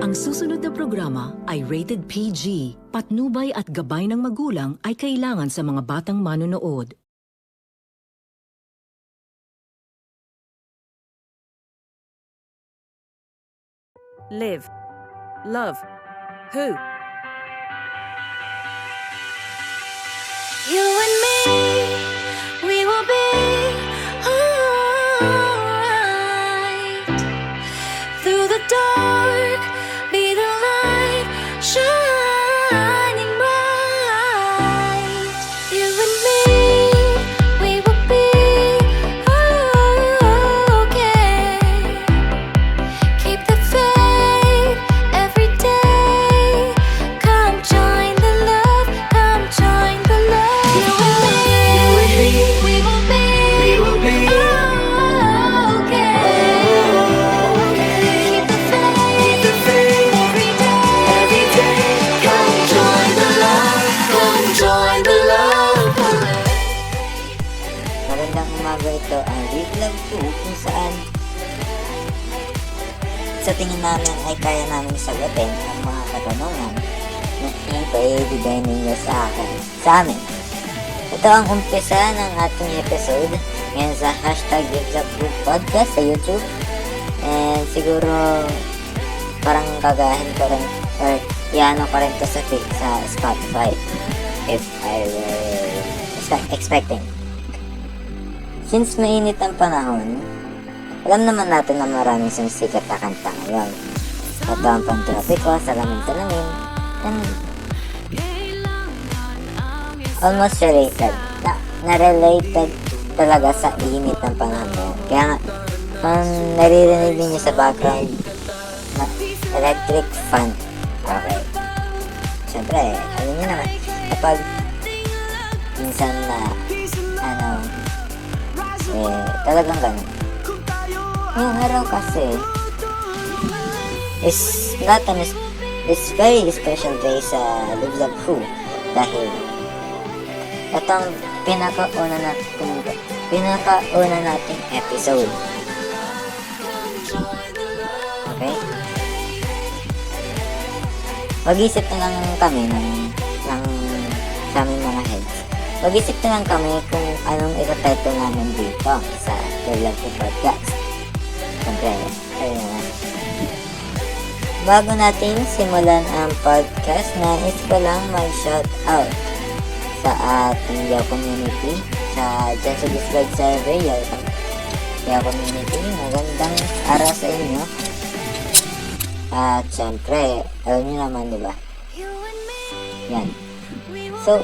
Ang susunod na programa ay rated PG. Patnubay at gabay ng magulang ay kailangan sa mga batang manonood. Live. Love. Who? You and me, we will be alright. Through the dark, be the light shining bright. You and me, we will be okay. Keep the faith every day. Come join the love, come join the love. You and me, we will be okay. Keep the faith every day. Come join the love, come join the love. Magandang umaga, ito ang Read Love 2 kung saan sa tingin namin ay kaya namin sagutin ang mga katanungan na ipaibigay ninyo sa amin. Ito ang umpisa ng ating episode ngayon sa hashtag Read Love 2 podcast sa YouTube, and siguro parang kagahin ko rin or iano ko rin to sa Spotify if I were expecting. Since mainit ang panahon, alam naman natin na maraming sumisikat na kanta ngayon. Ito ang pantropiko, salamin-salamin, and almost related. Na-related talaga sa init ng panahon ngayon. Kaya nga, naririnig niyo sa background na electric fan. Okay. Siyempre, alam niyo naman, kapag minsan na, talagang ganun. Ngayong araw kasi is very special day sa Live Love Who dahil itong pinakauna nating episode. Okay? Mag-isip na lang kami ng sa aming mga heads. Mag-isip na lang kami kung anong ito-title namin dito sa Live Love Who podcast. Siyempre, ayun na. Bago natin simulan ang podcast, nais ko lang mag-shout out sa ating Yaw community, dyan sa Discord server, Yaw community. Magandang araw sa inyo. At syempre, alam nyo naman, diba? Yan. So,